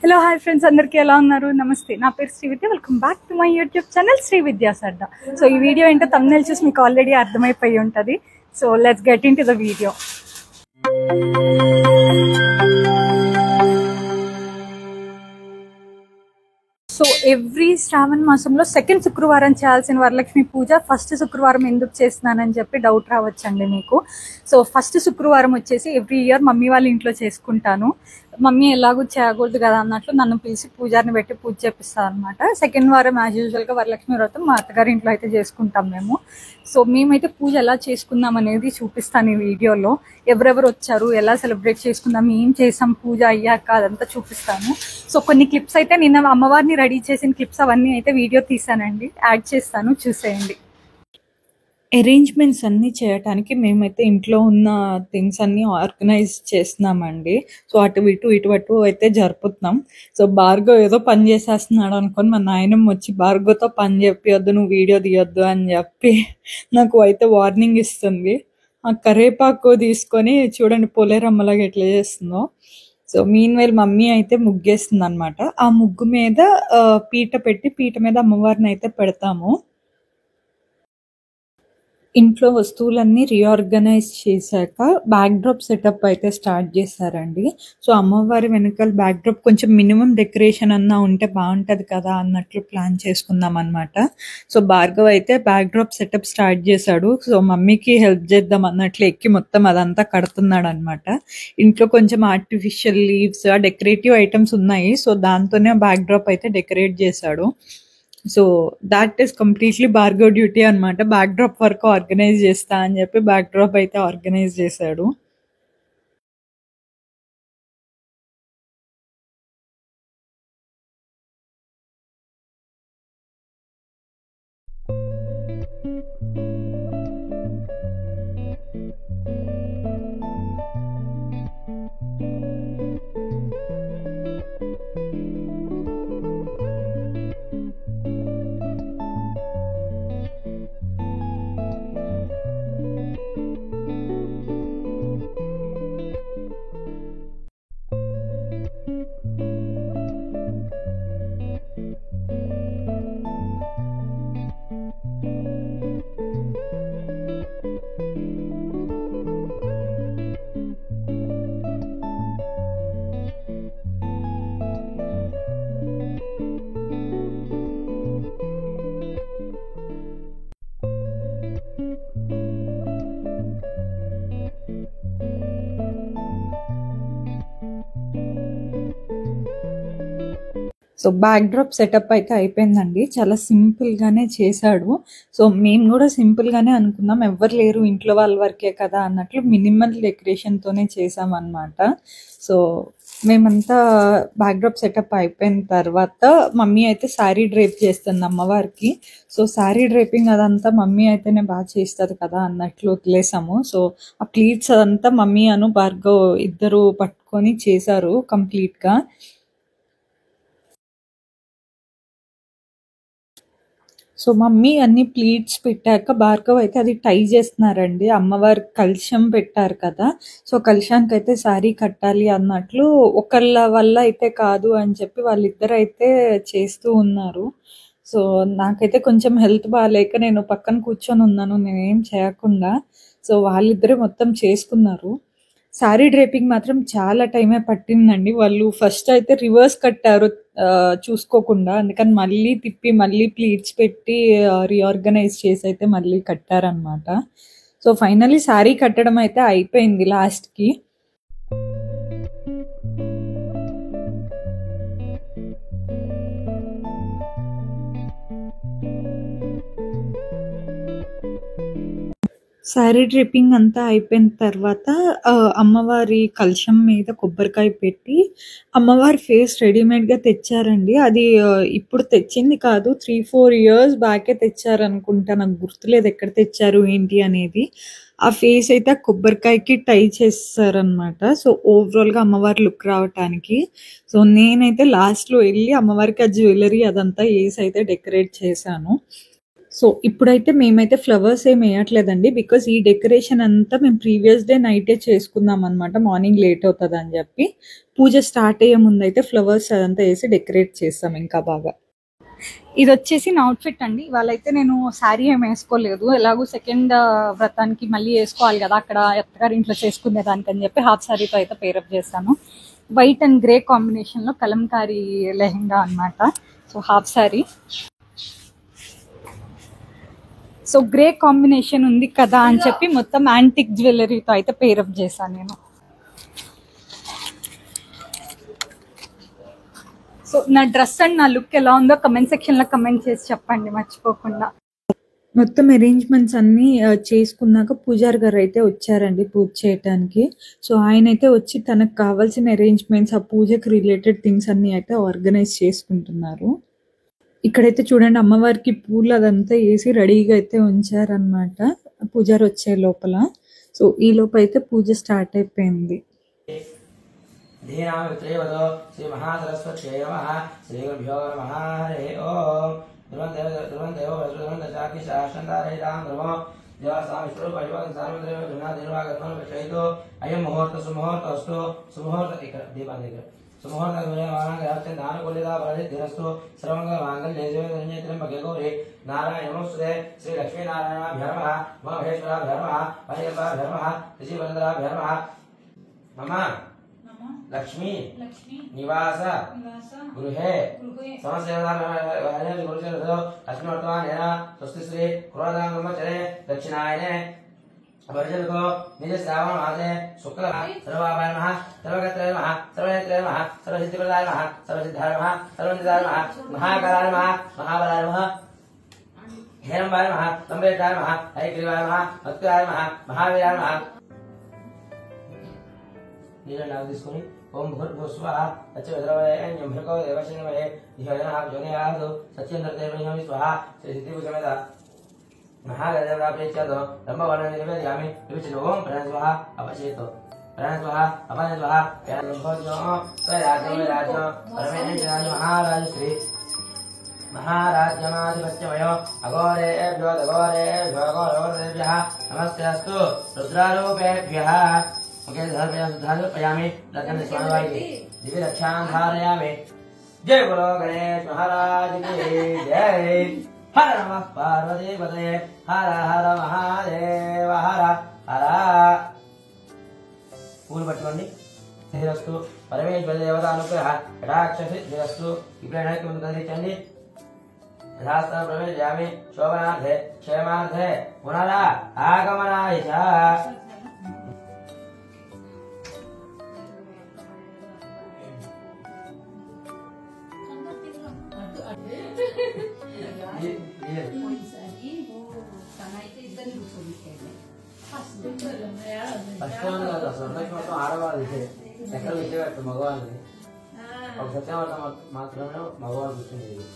Hello hi friends, అందరికీ ఎలా ఉన్నారు? నమస్తే, నా పేరు Srividya. Welcome back to my YouTube channel Sri Vidya Sadda. So ఈ వీడియో ఏంటో thumbnail చూసి మీకు ఆల్రెడీ అర్థమైపోయి ఉంటుంది. So let's get into the video. So every Shravana మాసంలో సెకండ్ శుక్రవారం చేయాల్సిన వరలక్ష్మి పూజ ఫస్ట్ శుక్రవారం ఎందుకు చేస్తున్నానని చెప్పి డౌట్ రావచ్చండి మీకు. సో ఫస్ట్ శుక్రవారం వచ్చేసి ఎవ్రీ ఇయర్ మమ్మీ వాళ్ళ ఇంట్లో చేసుకుంటాను. మమ్మీ ఎలాగూ చేయకూడదు కదా అన్నట్లు నన్ను పిలిచి పూజారిని పెట్టి పూజ చేపిస్తారు అనమాట. సెకండ్ వారం యాజ్ యూజువల్గా వరలక్ష్మి వ్రతం మా అత్తగారి ఇంట్లో అయితే చేసుకుంటాం మేము. సో మేమైతే పూజ ఎలా చేసుకుందాం అనేది చూపిస్తాను ఈ వీడియోలో. ఎవరెవరు వచ్చారు, ఎలా సెలబ్రేట్ చేసుకుందాం, ఏం చేసాం పూజ అయ్యాక అదంతా చూపిస్తాను. సో కొన్ని క్లిప్స్ అయితే నిన్న అమ్మవారిని రెడీ చేసిన క్లిప్స్ అవన్నీ అయితే వీడియో తీసానండి, యాడ్ చేస్తాను, చూసేయండి. అరేంజ్మెంట్స్ అన్నీ చేయటానికి మేమైతే ఇంట్లో ఉన్న థింగ్స్ అన్నీ ఆర్గనైజ్ చేస్తున్నామండి. సో ఇటు అయితే జరుపుతున్నాం. సో భార్గవ్ ఏదో పని చేసేస్తున్నాడు అనుకొని మా నాయనమ్మ వచ్చి భార్గవ్తో పని చెప్పొద్దు, నువ్వు వీడియో తీయొద్దు అని చెప్పి నాకు అయితే వార్నింగ్ ఇస్తుంది. ఆ కరేపాకు తీసుకొని చూడండి పోలేరమ్మలాగా ఎట్లా చేస్తుందో. సో మీన్ వైల్ మమ్మీ అయితే ముగ్గేస్తుంది అనమాట. ఆ ముగ్గు మీద పీట పెట్టి పీట మీద అమ్మవారిని అయితే పెడతాము. ఇంట్లో వస్తువులన్నీ రీఆర్గనైజ్ చేశాక బ్యాక్ డ్రాప్ సెటప్ అయితే స్టార్ట్ చేశారండి. సో అమ్మవారి వెనకాల బ్యాక్ డ్రాప్ కొంచెం మినిమం డెకరేషన్ అన్నా ఉంటే బాగుంటుంది కదా అన్నట్లు ప్లాన్ చేసుకుందాం అనమాట. సో భార్గవ్ అయితే బ్యాక్ డ్రాప్ సెటప్ స్టార్ట్ చేశాడు. సో మమ్మీకి హెల్ప్ చేద్దాం అన్నట్లు ఎక్కి మొత్తం అదంతా కడుతున్నాడు అనమాట. ఇంట్లో కొంచెం ఆర్టిఫిషియల్ లీవ్స్, డెకరేటివ్ ఐటమ్స్ ఉన్నాయి. సో దాంతోనే బ్యాక్ డ్రాప్ అయితే డెకరేట్ చేశాడు. So that is completely Bhargav duty అనమాట. బ్యాక్ డ్రాప్ వరకు ఆర్గనైజ్ చేస్తా అని చెప్పి బ్యాక్ డ్రాప్ అయితే ఆర్గనైజ్ చేశాడు. సో బ్యాక్ డ్రాప్ సెటప్ అయితే అయిపోయిందండి. చాలా సింపుల్గానే చేశాడు. సో మేము కూడా సింపుల్గానే అనుకున్నాం, ఎవరు లేరు ఇంట్లో వాళ్ళ వరకే కదా అన్నట్లు మినిమల్ డెకరేషన్తోనే చేసామన్నమాట. సో మేమంతా బ్యాక్ డ్రాప్ సెటప్ అయిపోయిన తర్వాత మమ్మీ అయితే శారీ డ్రేప్ చేస్తుంది అమ్మవారికి. సో శారీ డ్రేపింగ్ అదంతా మమ్మీ అయితేనే బాగా చేస్తుంది కదా అన్నట్లు వదిలేసాము. సో ఆ ప్లీట్స్ అదంతా మమ్మీ అను భార్గవ్ ఇద్దరు పట్టుకొని చేశారు కంప్లీట్గా. సో మమ్మీ అన్ని ప్లీట్స్ పెట్టాక భార్గవ్ అయితే అది టై చేస్తున్నారండి. అమ్మవారి కలశం పెట్టారు కదా, సో కలశానికి అయితే శారీ కట్టాలి అన్నట్లు ఒకళ్ళ వల్ల అయితే కాదు అని చెప్పి వాళ్ళిద్దరు అయితే చేస్తూ ఉన్నారు. సో నాకైతే కొంచెం హెల్త్ బాగాలేక నేను పక్కన కూర్చొని ఉన్నాను, నేనేం చేయకుండా. సో వాళ్ళిద్దరే మొత్తం చేసుకున్నారు. శారీ డ్రేపింగ్ మాత్రం చాలా టైమే పట్టిందండి. వాళ్ళు ఫస్ట్ అయితే రివర్స్ కట్టారు చూసుకోకుండా, అందుకని మళ్ళీ తిప్పి మళ్ళీ ప్లీట్స్ పెట్టి రీఆర్గనైజ్ చేసి అయితే మళ్ళీ కట్టారనమాట. సో ఫైనల్లీ శారీ కట్టడం అయితే అయిపోయింది లాస్ట్కి. శారీ డ్రిప్పింగ్ అంతా అయిపోయిన తర్వాత అమ్మవారి కలశం మీద కొబ్బరికాయ పెట్టి అమ్మవారి ఫేస్ రెడీమేడ్గా తెచ్చారండి. అది ఇప్పుడు తెచ్చింది కాదు, 3-4 years బ్యాకే తెచ్చారనుకుంటా, నాకు గుర్తులేదు ఎక్కడ తెచ్చారు ఏంటి అనేది. ఆ ఫేస్ అయితే ఆ కొబ్బరికాయకి టై చేస్తారనమాట. సో ఓవరాల్గా అమ్మవారి లుక్ రావటానికి. సో నేనైతే లాస్ట్లో వెళ్ళి అమ్మవారికి ఆ జ్యువెలరీ అదంతా వేసి అయితే డెకరేట్ చేశాను. సో, ఇప్పుడైతే మేమైతే ఫ్లవర్స్ ఏమి ఎయట్లేదండి. బికాజ్ ఈ డెకరేషన్ అంతా మేము ప్రీవియస్ డే నైటే చేసుకున్నామనమాట. మార్నింగ్ లేట్ అవుతదని జెప్పి. పూజ స్టార్ట్ అయ్యే ముందయితే ఫ్లవర్స్ అదంతా ఏసి డెకరేట్ చేసాం ఇంకా బాగా. ఇదొచ్చేసి నా అవుట్‌ఫిట్ అండి. ఇవాళైతే నేను శారీ ఏమి ఏసుకోలేదు. ఎలాగో సెకండ్ వ్రతానికి మళ్ళీ ఏసుకోవాలి గదా! అక్కడ అత్తగారింట్లో చేసుకునే దానికని జెప్పి హాఫ్ శారీతో అయితే పేరప్ చేశాను. వైట్ అండ్ గ్రే కాంబినేషన్‌లో కలంకారీ లెహెంగా అనమాట. So, half sari. So, grey combination ఉంది కదా అని చెప్పి మొత్తం యాంటిక్ జ్యువెలరీతో అయితే పేరప్ చేశాను నేను. సో, నా డ్రెస్ అండ్ నా లుక్ ఎలా ఉందో కమెంట్ సెక్షన్‌లో కమెంట్ చేసి చెప్పండి మర్చిపోకుండా. మొత్తం అరేంజ్‌మెంట్స్ అన్నీ చేసుకున్నాక పూజారి గారైతే వచ్చారండి పూజ చేయటానికి. సో, ఆయనైతే వచ్చి తనకు కావాల్సిన అరేంజ్‌మెంట్స్, ఆ పూజకి రిలేటెడ్ థింగ్స్ అన్నీ అయితే ఆర్గనైజ్ చేసుకుంటున్నారు. ఇక్కడైతే చూడండి అమ్మవారికి పూలు అదంతా ఏసి రెడీగా అయితే ఉంచారనమాట. పూజారి వచ్చే లోపల. సో, ఈ లోపైతే పూజ స్టార్ట్ అయిపోయింది. ధీనామిత్రేవదో శ్రీ మహాసరస్వత్యై నమః శ్రీ గురుభ్యో నమః హరి ఓం ధ్రువందేవ వజ్రధ్రువందచాకి శాసందారహితాం ధ్రువం దేవస్వామి స్వరూపయోగం సార్వత్రిక ధృనాదిర్వాగత్వం విషయితో అయం ముహూర్త సుముహూర్తస్తు సుముహూర్త ఇక్కడ దీపాల దగ్గర సుముహూర్త దానకులిదా బలిరస్తు సర్వంగ మాంగళ్యే జీవనంజయత్రం గౌరీ నారాయణ నమస్తే శ్రీ లక్ష్మీనారాయణాభ్యో నమః మహేశ్వరాభ్యో నమః మహేశ్వరాభ్యో నమః శ్రీవరదరాభ్యో నమః మమ लक्ष्मी निवास गृहे अस्मिन् वर्तमानेन स्वस्ति श्री क्रोधांगमचरे दक्षिणायने वर्जनको निज श्रावण मासे शुक्ल सर्वाभाय नमः सर्वगत्रे नमः सर्वनेत्रे नमः सर्वसिद्धिप्रदाय नमः सर्वसिद्धाय नमः सर्वनिधाय नमः महाकालाय नमः महाबलाय नमः हेरम्बाय नमः लम्बेटाय नमः हरिग्रीवाय नमः भक्ताय नमः महावीराय नमः नीलनाग తీసుకొని ఓం భూర్భువస్వః తచ్చవిద్రవరేణ్యం భర్గో దేవశివమహే ధియోనః జ్యోనియాదు సత్యేంద్రదేవైనమి స్వః శ్రీ సిద్ధిభుజమేద మహాగణాప్రేత్యాదో బ్రహ్మవర్ణ నివేదయామి వివిచ ఓం ప్రణస్వః అపచేతో ప్రణస్వః అపనేస్వః ప్రణస్వః స్వరాజ్యం పరమేశ్వరాయ మహారాజ శ్రీ महाराज्यमाधिपत्यमयो अघोरेभ्यो दघोरेभ्यो घोरवरेभ्यः नमस्तेऽस्तु रुद्रारूपेभ्यः ओके धारयामि रत्न स्वामी दिव्य रक्षां धारयामि जय बोलो गणेश महाराज की जय हर नमः पार्वती पतये हर हर महादेव हर हर पूल पट्टुकोंडि सिद्धिरस्तु परमेश्वर देवता अनुग्रह कटाक्ष सिद्धिरस्तु इप्रेणाय ముందు కదిలించండి यथास्थान प्रवेशयामि शोभनार्थे क्षेमार्थे पुनरा आगमनाय च ఆడవాళ్ళది ఎక్కడ విషయం మగవాళ్ళది ఒక సత్యవర్త మాత్రమే మగవాళ్ళు కూర్చుండేది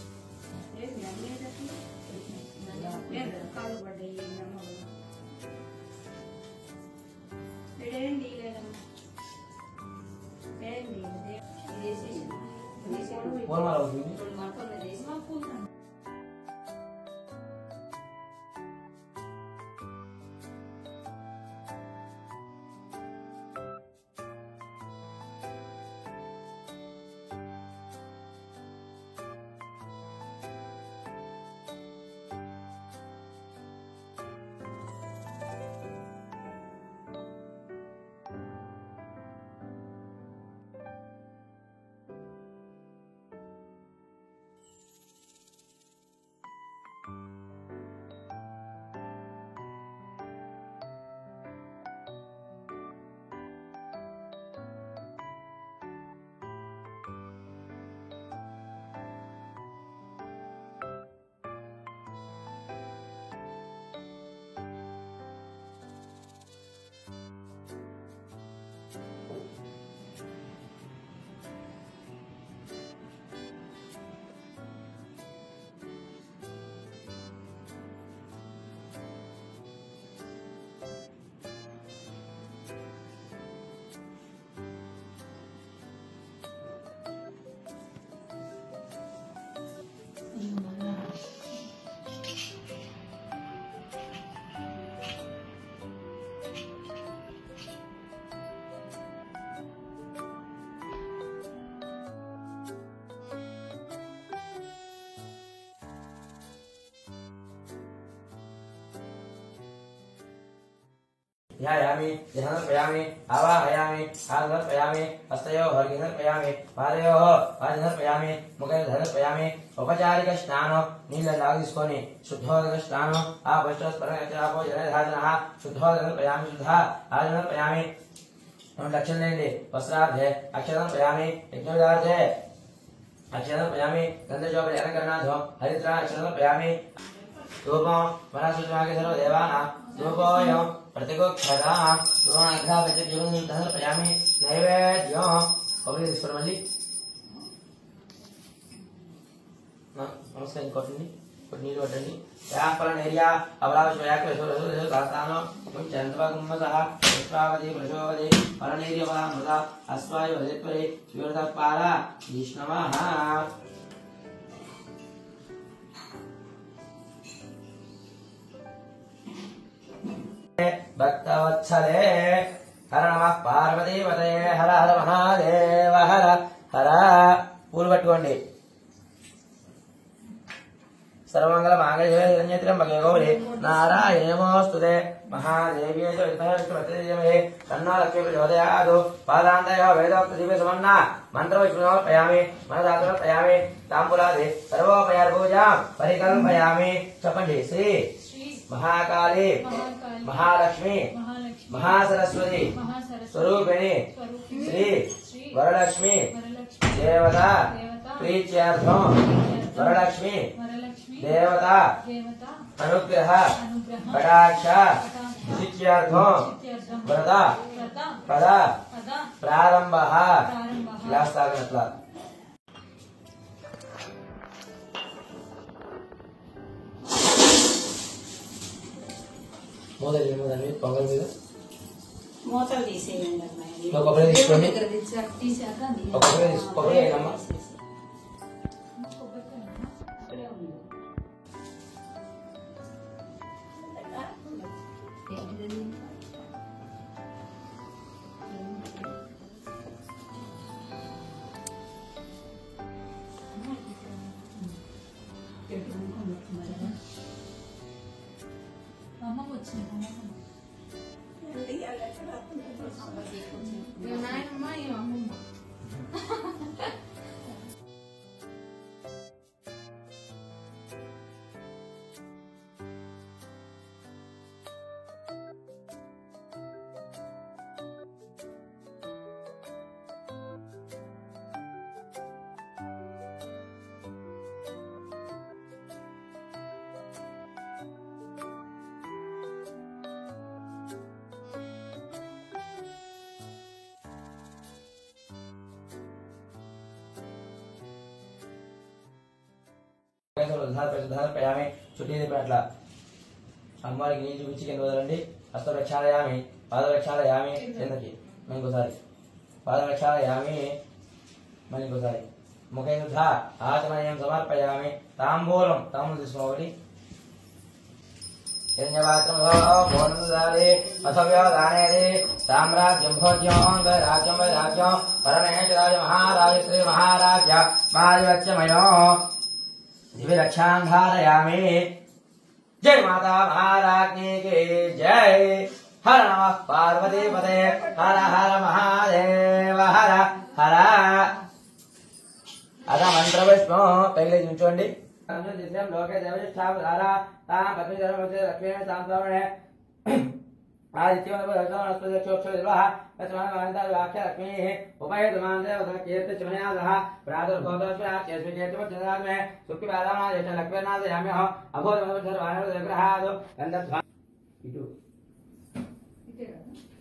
పూలమాల అవుతుంది ध्यायामि ध्यानर्पयामि आवाहयामि आदर्पयामि हस्तयोः अर्घ्यर्पयामि पादयोः पादर्पयामि मुखे धर्पयामि औपचारिक स्नानो नीललाग తీసుకొని శుద్ధోదక స్నానం ఆ పవిత్రస్పరగచాపో జలధాజనః శుద్ధోదకర్పయామి శుద్ధ ఆజనర్పయామి दक्षिणेन्दि वस्त्रार्धे अक्षरर्पयामि यज्ञोदार्धे अक्षरर्पयामि गन्धजोपरि अलङ्करणार्थं हरिद्रा अक्षरर्पयामि धूपं वनसूचनागे सर्वदेवानां धूपोऽयं प्रतिगोक्षदा पूर्वाग्रहपञ्चजूर्पयामि नैवेद्यं కొబ్బరి తీసుకోండి మళ్ళీ నమస్కారం కొట్టండి కొన్ని నీళ్ళు పట్టండి యాపలనేరియా అవలావశ్వయాకృతాను చంద్రగుమ్మసహ పుష్పావతి ప్రశోవతి పలనేర్యమృత అస్వాయు వదిత్వరి వివృతపాల విష్ణవః భక్తవత్సలే హర నమః పార్వతీపతయే హర హర మహాదేవ హర హర పూలు పట్టుకోండి सर्वमंगल मांगल्ये हिरण्यत्र्यंबके गौरी नारायणे नमोस्तुते महादेव्यै च विद्महे विष्णुपत्नीमहे तन्नो लक्ष्मी प्रचोदयात् पादान्तयोः वेदोक्त दिव्य समन्ना मन्त्रविष्णुपयामि मनदातुरपयामि ताम्बूलादि सर्वोपचारपूजां परिकल्पयामि चपण्डि श्री महाकाली महालक्ष्मी महासरस्वती स्वरूपिणी श्री वरलक्ष्मी देवता प्रीत्यार्थं वरलक्ष्मी देवता अनुग्रह कटाक्ष सिद्ध्यर्थं व्रत पद प्रारंभः लास्तागनत्ला मोदली పొంగల్ మీద మూతలు తీసేయండి అమ్మాయి. ఒక కొబ్బరి తీసుకోండి తీసాక కొబ్బరి అయినమ్మా అమ్మమ్మ వచ్చింది నాయనమ్మ ఈ అమ్మమ్మ ధారపయామి చుట్టి అట్లా అమ్మవారికి నీళ్ళు చూపించి కింద వదలండి హస్త ప్రక్షాళయామి పాద ప్రక్షాళయామి కిందకి మళ్ళీ ఇంకోసారి పాద ప్రక్షాళయామి మళ్ళీ ఇంకోసారి ముఖయుద్ధ ఆచమనీయం సమర్పయామి తాంబూలం తాంబూలం తీసుకోవాలి సామ్రాజ్యం భోజ్యం రాజ్యం రాజ్యం పరమేశ్వరాజ మహారాజ శ్రీ మహారాజ మాదివచ్చమయో दिव्य रक्षां धारयामि जय माता महाराज्ञी की जय हर नमः पार्वती पते हर हर महादेव हर हर अथ मंत्र पुष्प पहले चूंचोंडी लोके देवष्ठा पत्नी लक्ष्मी सांस्वामणे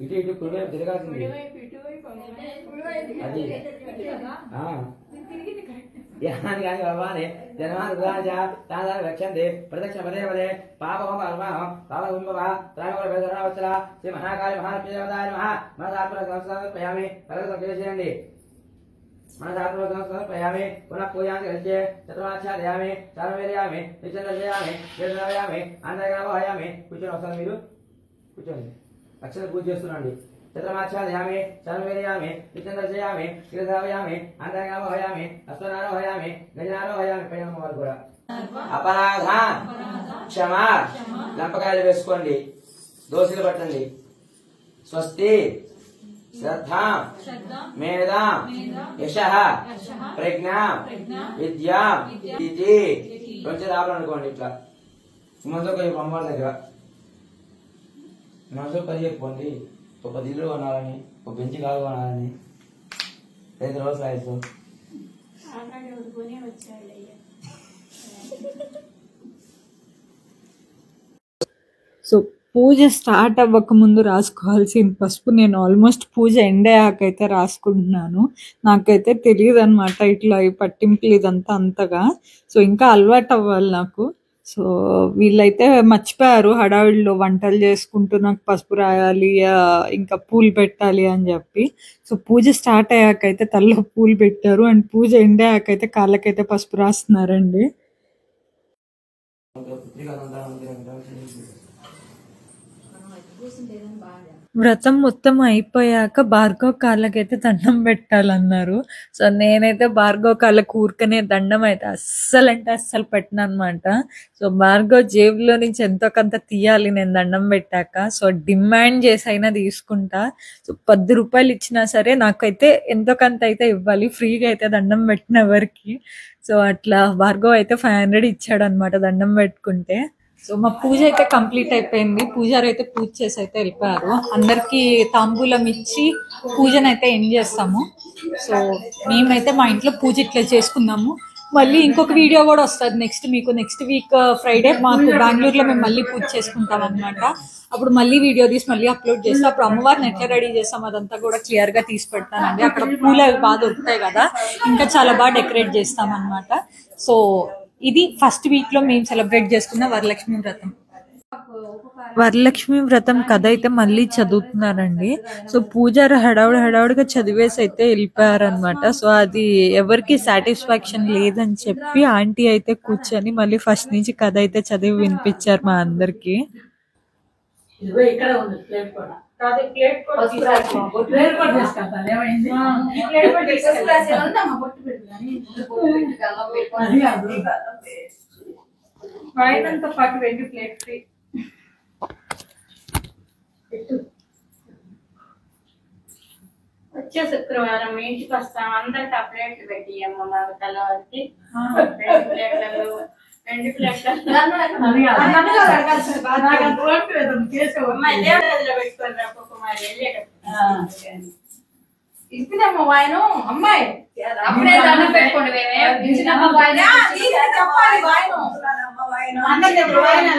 ఇటు ఇటు కుడివైపు తిరగాల్సింది అది యాని కానీ భగవానే జన్మాన్ గురాజ తాదా రక్షంతే ప్రదక్ష పదే పదే పాపం పరమహం పాపగుంభవ త్రాయమల వేదరావచల శ్రీ మహాకాళి మహాలక్ష్మి దేవతాయ నమః మనసాత్మ సంస్కారపయామి కలగ చేయండి మనసాత్మ సంస్కారపయామి పునః పూజాంతి కలిచే చతుర్మాధ్యాయామి చారవేదయామి నిచంద్రయామి వేదయామి అంతర్గామయామి కూర్చొని వస్తారు మీరు కూర్చోండి అక్షర పూజ చేస్తున్నాండి चतुर्माध्यायामि सर्ववेदयामि निचंद्रयामि गिरधावयामि अंतर्गामयामि अस्तनारोहयामि गजनारोहयामि पयनम వారు కూడా అపరాధ క్షమ లంపకాయలు వేసుకోండి దోశలు పట్టండి स्वस्ति श्रद्धा मेधा यशः प्रज्ञा विद्या इति पंचदापలు అనుకోండి ఇట్లా మనతో కై అమ్మవారి దగ్గర మనతో కై చెప్పండి ఒక 10 ఇల్లు కొనాలని ఒక బెంచ్ కారు కొనాలని 5 రోజులు ఆయితో ఆల్రెడీ ఉడుకునే వచ్చాడు అయ్యా. సో పూజ స్టార్ట్ అవ్వక ముందు రాసుకోవాల్సిన పసుపు నేను ఆల్మోస్ట్ పూజ ఎండ్ అయ్యాకైతే రాసుకుంటున్నాను. నాకైతే తెలియదు అనమాట ఇట్లా ఈ పట్టింపులు ఇదంతా అంతగా. సో ఇంకా అలవాటు అవ్వాలి నాకు. సో వీళ్ళైతే మర్చిపోయారు హడావిడిలో వంటలు చేసుకుంటూ నాకు పసుపు రాయాలి, ఇంకా పూలు పెట్టాలి అని చెప్పి. సో పూజ స్టార్ట్ అయ్యాకైతే తలలో పూలు పెట్టారు అండ్ పూజ ఎండ్ అయ్యాకైతే కాళ్ళకైతే పసుపు రాస్తున్నారండి. వ్రతం మొత్తం అయిపోయాక భార్గవ్ కాళ్ళకైతే దండం పెట్టాలన్నారు. సో నేనైతే భార్గవ్ కాళ్ళకు ఊరికనే దండం అయితే అస్సలు పెట్టను అనమాట. సో భార్గవ్ జేబులో నుంచి ఎంతో కొంత తీయాలి నేను దండం పెట్టాక. సో డిమాండ్ చేసి అయినా తీసుకుంటా. సో 10 రూపాయలు ఇచ్చినా సరే నాకైతే ఎంతో కొంత అయితే ఇవ్వాలి, ఫ్రీగా అయితే దండం పెట్టిన ఎవరికి. సో అట్లా భార్గవ్ అయితే 500 ఇచ్చాడు అనమాట దండం పెట్టుకుంటే. సో మా పూజ అయితే కంప్లీట్ అయిపోయింది. పూజారి అయితే పూజ చేసి అయితే వెళ్ళిపోయారు. అందరికి తాంబూలం ఇచ్చి పూజనైతే ఎండ్ చేస్తాము. సో మేమైతే మా ఇంట్లో పూజ ఇట్లా చేసుకున్నాము. మళ్ళీ ఇంకొక వీడియో కూడా వస్తుంది నెక్స్ట్ వీక్ ఫ్రైడే మాకు బెంగళూరులో మేము మళ్ళీ పూజ చేసుకుంటాం అనమాట. అప్పుడు మళ్ళీ వీడియో తీసి మళ్ళీ అప్లోడ్ చేస్తాం. అప్పుడు అమ్మవారిని ఎట్లా రెడీ చేస్తాం అదంతా కూడా క్లియర్ గా తీసి పెడతానండి. అక్కడ పూలు అవి బాగా దొరుకుతాయి కదా, ఇంకా చాలా బాగా డెకరేట్ చేస్తాం అనమాట. సో ఇది ఫస్ట్ వీక్ లో మేము సెలబ్రేట్ చేసుకున్న వరలక్ష్మి వ్రతం. వరలక్ష్మి వ్రతం కథ అయితే మళ్ళీ చదువుతున్నారండి. సో పూజారి హడావుడిగా చదివేసి అయితే వెళ్ళిపోయారనమాట. సో అది ఎవరికి సాటిస్ఫాక్షన్ లేదని చెప్పి ఆంటీ అయితే కూర్చొని మళ్ళీ ఫస్ట్ నుంచి కథ అయితే చదివి వినిపించారు మా అందరికి. వాయినంతో పాటు 2 ప్లేట్ ఫ్రీ. వచ్చే శుక్రవారం మీ ఇంటికి వస్తాం. అందరికి ఆ ప్లేట్లు పెట్టి అమ్మ మాకు తెల్లవారికి 2 ప్లేట్లలో 2 ప్లేట్లలో అమ్మాయి దేవుడి గదిలో పెట్టుకొని రా కుమారి వెళ్ళేటప్పుడు ఇచ్చినమ్మ వాయను అమ్మాయి అప్పుడే దండం పెట్టుకోండి. ఇచ్చినమ్మ వాయన చెప్పాలి వాయను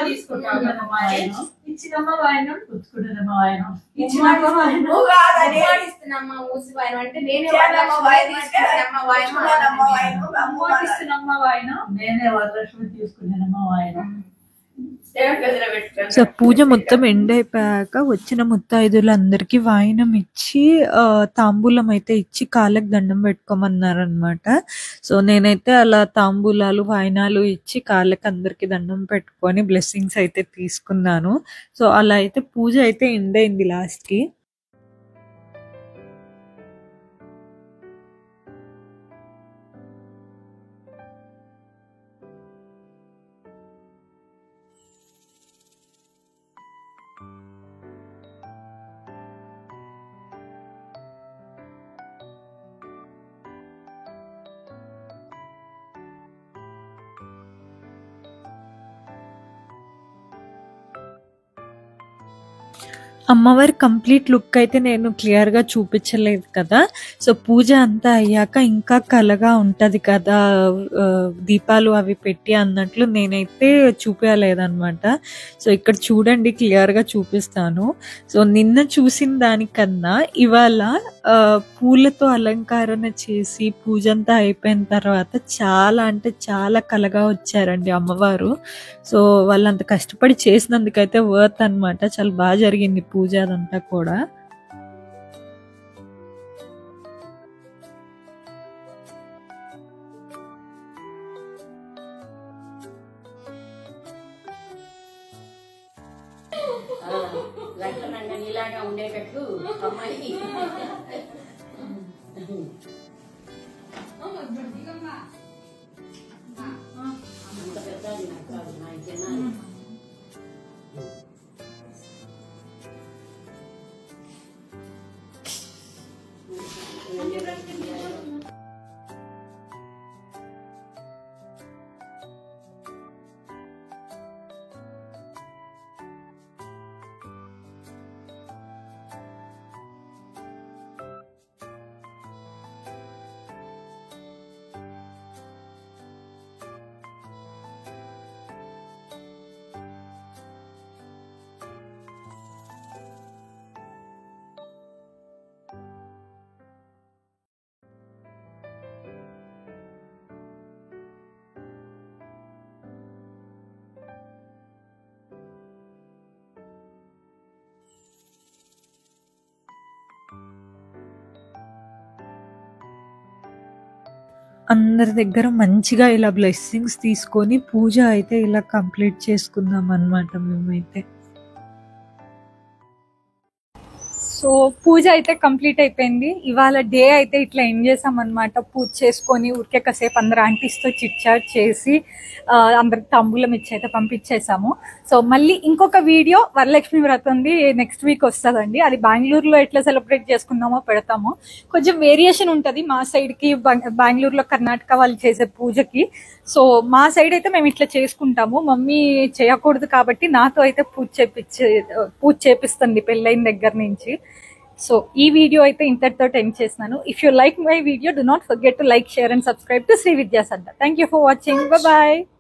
తీసుకుంటాం కదా వాయను ఇచ్చినమ్మ వాయను పుచ్చుకుంటున్నమ్మ వాయను ఇచ్చినమ్మ వాయను ఇస్తున్నమ్మ ఊసి వాయను అంటే నేనే ఇస్తున్నమ్మ వాయను నేనే వరలక్ష్మి తీసుకున్నానమ్మ వాయను. సో పూజ మొత్తం ఎండ్ అయిపోయాక వచ్చిన ముత్తైదులందరికీ వాయినం ఇచ్చి తాంబూలం అయితే ఇచ్చి కాళ్ళకి దండం పెట్టుకోమన్నారు అనమాట. సో నేనైతే అలా తాంబూలాలు వాయినాలు ఇచ్చి కాళ్ళకి అందరికి దండం పెట్టుకొని బ్లెస్సింగ్స్ అయితే తీసుకున్నాను. సో అలా అయితే పూజ అయితే ఎండ్ అయింది లాస్ట్ కి. అమ్మవారి కంప్లీట్ లుక్ అయితే నేను క్లియర్గా చూపించలేదు కదా. సో పూజ అంతా అయ్యాక ఇంకా కలగా ఉంటుంది కదా దీపాలు అవి పెట్టి అన్నట్లు నేనైతే చూపించలేదన్నమాట. సో ఇక్కడ చూడండి క్లియర్గా చూపిస్తాను. సో నిన్న చూసిన దానికన్నా ఇవాళ పూలతో అలంకరణ చేసి పూజ అంతా అయిపోయిన తర్వాత చాలా అంటే చాలా కలగా వచ్చారండి అమ్మవారు. సో వాళ్ళంత కష్టపడి చేసినందుకైతే వర్త్ అనమాట. చాలా బాగా జరిగింది పూజ అదంతా కూడా. ఇలాగా ఉండేటట్టు అమ్మాయి అంత పెద్దది నాకు కాదు నా జనాలు అందరి దగ్గర మంచిగా ఇలా బ్లెస్సింగ్స్ తీసుకొని పూజ అయితే ఇలా కంప్లీట్ చేసుకుందాం అన్నమాట మేమైతే. సో పూజ అయితే కంప్లీట్ అయిపోయింది. ఇవాళ డే అయితే ఇట్లా ఎండ్ చేసాం అనమాట. పూజ చేసుకొని ఊరికే కాసేపు అందరు ఆంటీస్తో చిట్ చాట్ చేసి అందరికి తాంబూలం ఇచ్చి అయితే పంపించేసాము. సో మళ్ళీ ఇంకొక వీడియో వరలక్ష్మి వ్రతంది నెక్స్ట్ వీక్ వస్తుందండి. అది బెంగళూరులో ఎట్లా సెలబ్రేట్ చేసుకుందామో పెడతాము. కొంచెం వేరియేషన్ ఉంటుంది మా సైడ్కి, బెంగళూరులో కర్ణాటక వాళ్ళు చేసే పూజకి. సో మా సైడ్ అయితే మేము ఇట్లా చేసుకుంటాము. మమ్మీ చేయకూడదు కాబట్టి నాతో అయితే పూజ చేపిస్తుంది పెళ్ళైన దగ్గర నుంచి. సో ఈ వీడియో అయితే ఇంతటితో ఎండ్ చేస్తున్నాను. If you like my video, do not forget to like, share and subscribe to Sri Vidya Sadda. Thank you for watching. Bye bye.